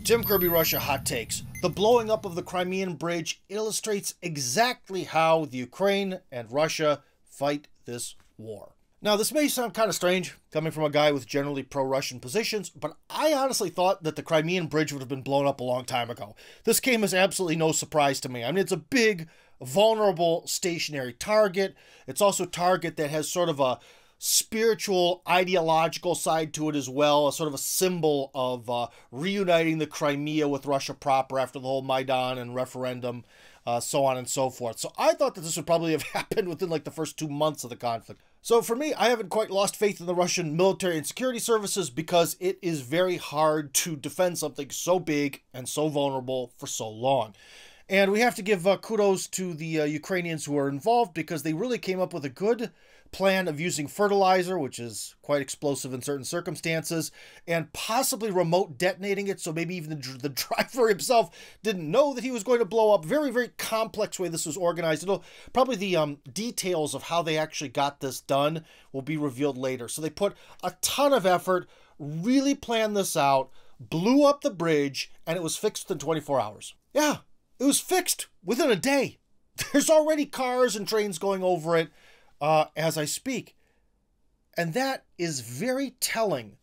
Tim Kirby Russia hot takes. The blowing up of the Crimean Bridge illustrates exactly how the Ukraine and Russia fight this war. Now, this may sound kind of strange coming from a guy with generally pro-Russian positions, but I honestly thought that the Crimean Bridge would have been blown up a long time ago. This came as absolutely no surprise to me. I mean, it's a big, vulnerable, stationary target. It's also a target that has sort of a spiritual, ideological side to it as well, a sort of a symbol of reuniting the Crimea with Russia proper after the whole Maidan and referendum, so on and so forth. So I thought that this would probably have happened within like the first 2 months of the conflict. So for me, I haven't quite lost faith in the Russian military and security services because it is very hard to defend something so big and so vulnerable for so long. And we have to give kudos to the Ukrainians who are involved because they really came up with a good plan of using fertilizer, which is quite explosive in certain circumstances, and possibly remote detonating it, so maybe even the driver himself didn't know that he was going to blow up. Very, very complex way this was organized. Probably the details of how they actually got this done will be revealed later. So they put a ton of effort, really planned this out, blew up the bridge, and it was fixed within 24 hours. Yeah, it was fixed within a day. There's already cars and trains going over it as I speak. And that is very telling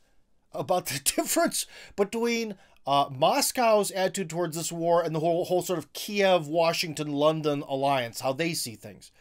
about the difference between Moscow's attitude towards this war and the whole sort of Kiev, Washington, London alliance, how they see things.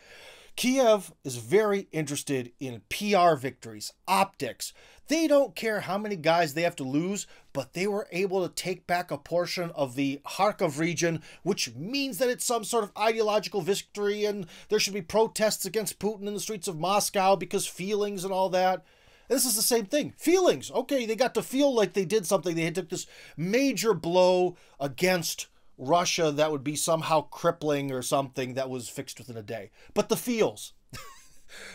Kiev is very interested in PR victories, optics. They don't care how many guys they have to lose, but they were able to take back a portion of the Kharkov region, which means that it's some sort of ideological victory and there should be protests against Putin in the streets of Moscow because feelings and all that. This is the same thing. Feelings. Okay, they got to feel like they did something. They took this major blow against Russia that would be somehow crippling or something that was fixed within a day. But the feels.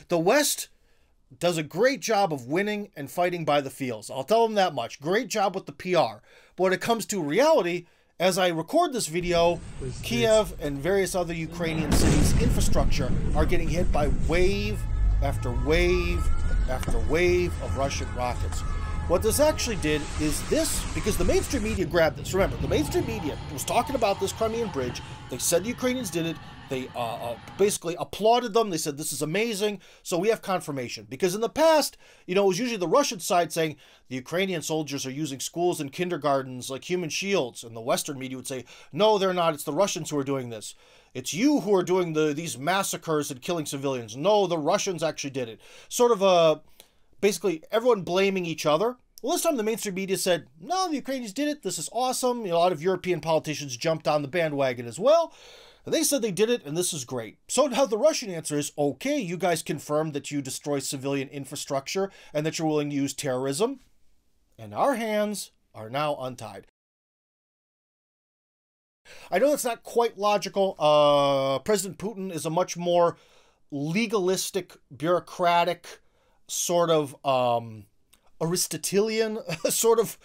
The West does a great job of winning and fighting by the feels. I'll tell them that much. Great job with the PR. But when it comes to reality, as I record this video, Kiev and various other Ukrainian cities' infrastructure are getting hit by wave after wave after wave of Russian rockets. What this actually did is this, because the mainstream media grabbed this. Remember, the mainstream media was talking about this Crimean Bridge. They said the Ukrainians did it. They basically applauded them. They said, this is amazing. So we have confirmation. Because in the past, you know, it was usually the Russian side saying the Ukrainian soldiers are using schools and kindergartens like human shields. And the Western media would say, no, they're not. It's the Russians who are doing this. It's you who are doing these massacres and killing civilians. No, the Russians actually did it. Sort of basically everyone blaming each other. Well, this time the mainstream media said, no, the Ukrainians did it. This is awesome. You know, a lot of European politicians jumped on the bandwagon as well. And they said they did it, and this is great. So now the Russian answer is, okay, you guys confirmed that you destroy civilian infrastructure and that you're willing to use terrorism. And our hands are now untied. I know that's not quite logical. President Putin is a much more legalistic, bureaucratic, sort of Aristotelian sort of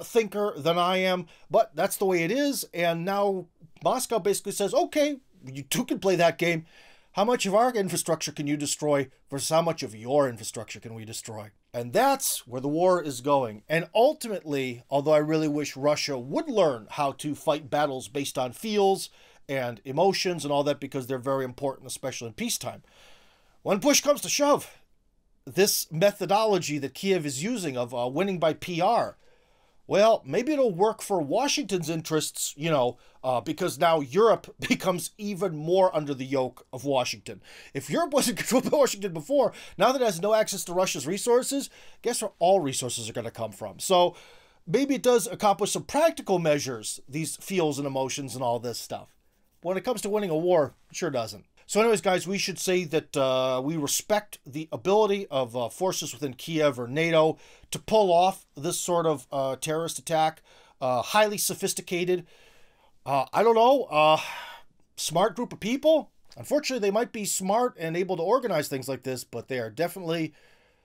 thinker than I am, but that's the way it is. And now Moscow basically says, okay, you two can play that game. How much of our infrastructure can you destroy versus how much of your infrastructure can we destroy? And that's where the war is going. And ultimately, although I really wish Russia would learn how to fight battles based on feels and emotions and all that, because they're very important, especially in peacetime. When push comes to shove, this methodology that Kiev is using of winning by PR, well, maybe it'll work for Washington's interests, you know, because now Europe becomes even more under the yoke of Washington. If Europe wasn't controlled by Washington before, now that it has no access to Russia's resources, guess where all resources are going to come from? So maybe it does accomplish some practical measures, these feels and emotions and all this stuff. But when it comes to winning a war, it sure doesn't. So anyways, guys, we should say that we respect the ability of forces within Kiev or NATO to pull off this sort of terrorist attack. Highly sophisticated. I don't know, smart group of people. Unfortunately, they might be smart and able to organize things like this, but they are definitely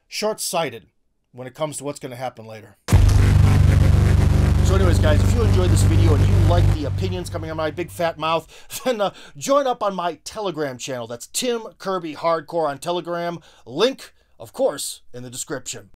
short-sighted when it comes to what's going to happen later. So anyways, guys, if you enjoyed this video and you like the opinions coming out of my big fat mouth, then join up on my Telegram channel. That's Tim Kirby Hardcore on Telegram. Link, of course, in the description.